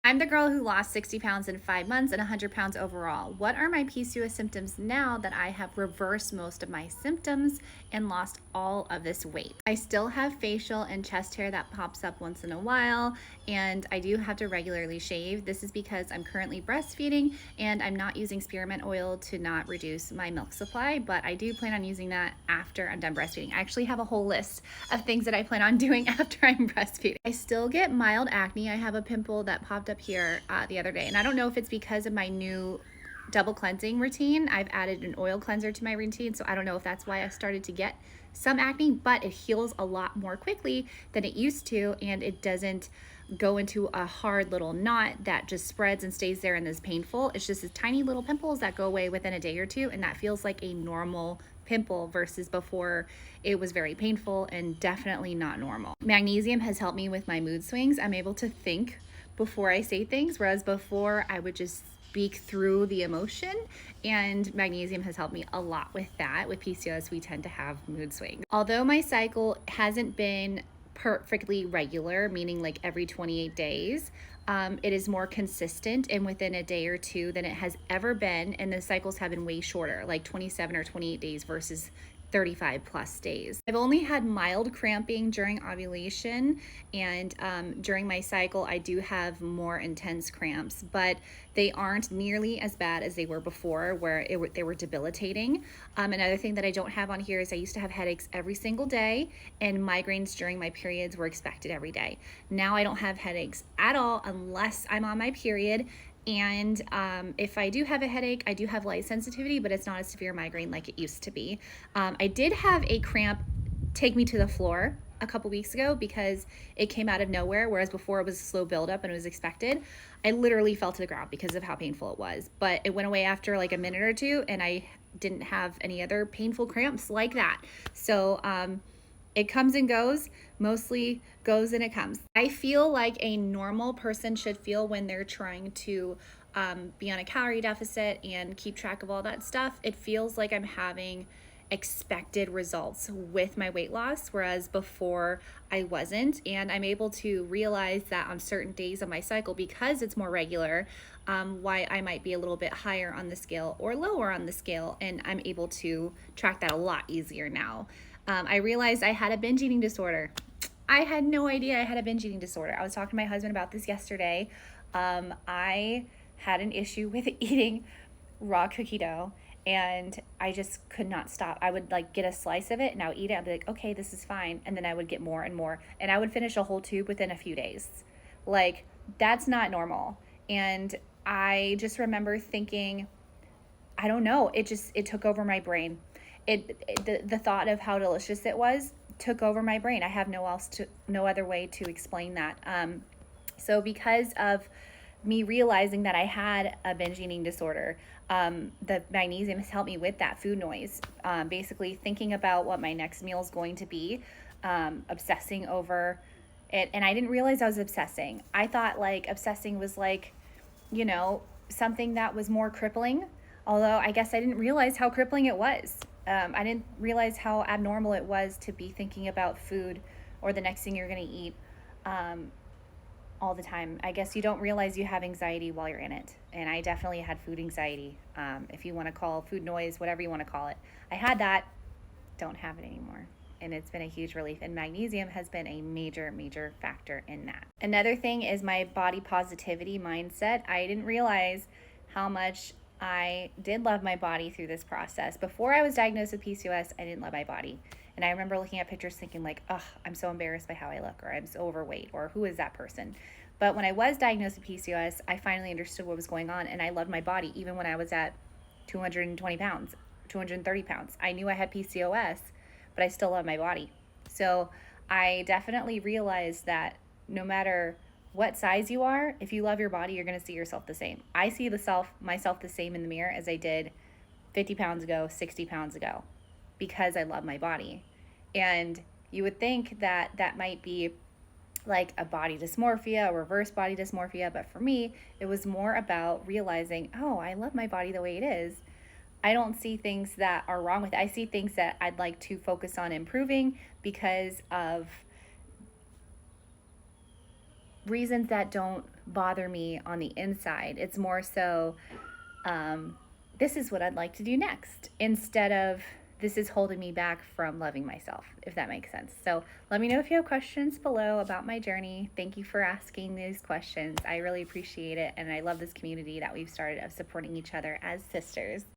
I'm the girl who lost 60 pounds in 5 months and 100 pounds overall. What are my PCOS symptoms now that I have reversed most of my symptoms and lost all of this weight? I still have facial and chest hair that pops up once in a while, and I do have to regularly shave. This is because I'm currently breastfeeding and I'm not using spearmint oil to not reduce my milk supply, but I do plan on using that after I'm done breastfeeding. I actually have a whole list of things that I plan on doing after I'm breastfeeding. I still get mild acne. I have a pimple that popped up here the other day, and I don't know if it's because of my new double cleansing routine. I've added an oil cleanser to my routine, so I don't know if that's why I started to get some acne, but it heals a lot more quickly than it used to, and it doesn't go into a hard little knot that just spreads and stays there and is painful. It's just tiny little pimples that go away within a day or two, and that feels like a normal pimple versus before it was very painful and definitely not normal. Magnesium has helped me with my mood swings. I'm able to think before I say things, whereas before I would just speak through the emotion, and magnesium has helped me a lot with that. With PCOS, we tend to have mood swings. Although my cycle hasn't been perfectly regular, meaning like every 28 days, it is more consistent and within a day or two than it has ever been, and the cycles have been way shorter, like 27 or 28 days versus 35 plus days. I've only had mild cramping during ovulation, and during my cycle I do have more intense cramps, but they aren't nearly as bad as they were before, where they were debilitating. Another thing that I don't have on here is I used to have headaches every single day, and migraines during my periods were expected every day. Now I don't have headaches at all unless I'm on my period. And if I do have a headache, I do have light sensitivity, but it's not a severe migraine like it used to be. I did have a cramp take me to the floor a couple weeks ago because it came out of nowhere, whereas before it was a slow buildup and it was expected. I literally fell to the ground because of how painful it was, but it went away after like a minute or two, and I didn't have any other painful cramps like that. So it comes and goes, mostly goes and it comes. I feel like a normal person should feel when they're trying to be on a calorie deficit and keep track of all that stuff. It feels like I'm having expected results with my weight loss, whereas before I wasn't. And I'm able to realize that on certain days of my cycle, because it's more regular, why I might be a little bit higher on the scale or lower on the scale, and I'm able to track that a lot easier now. I realized I had a binge eating disorder. I had no idea I had a binge eating disorder. I was talking to my husband about this yesterday. I had an issue with eating raw cookie dough, and I just could not stop. I would like get a slice of it and I would eat it. I'd be like, okay, this is fine. And then I would get more and more, and I would finish a whole tube within a few days. Like, that's not normal. And I just remember thinking, I don't know, it took over my brain. The thought of how delicious it was took over my brain. I have no other way to explain that. So because of me realizing that I had a binge eating disorder, the magnesium has helped me with that food noise. Basically thinking about what my next meal is going to be, obsessing over it. And I didn't realize I was obsessing. I thought like obsessing was like, something that was more crippling. Although I guess I didn't realize how crippling it was. I didn't realize how abnormal it was to be thinking about food or the next thing you're going to eat all the time. I guess you don't realize you have anxiety while you're in it. And I definitely had food anxiety, if you want to call food noise, whatever you want to call it. I had that, don't have it anymore. And it's been a huge relief. And magnesium has been a major, major factor in that. Another thing is my body positivity mindset. I didn't realize how much I did love my body through this process. Before I was diagnosed with PCOS, I didn't love my body. And I remember looking at pictures thinking like, oh, I'm so embarrassed by how I look, or I'm so overweight, or who is that person? But when I was diagnosed with PCOS, I finally understood what was going on, and I loved my body even when I was at 220 pounds, 230 pounds. I knew I had PCOS, but I still love my body. So I definitely realized that no matter what size you are, if you love your body, you're going to see yourself the same. I see myself the same in the mirror as I did 50 pounds ago, 60 pounds ago, because I love my body. And you would think that that might be like a body dysmorphia, a reverse body dysmorphia, but for me, it was more about realizing, oh, I love my body the way it is. I don't see things that are wrong with it. I see things that I'd like to focus on improving because of reasons that don't bother me on the inside. It's more so, this is what I'd like to do next, instead of this is holding me back from loving myself, if that makes sense. So let me know if you have questions below about my journey. Thank you for asking these questions. I really appreciate it. And I love this community that we've started of supporting each other as sisters.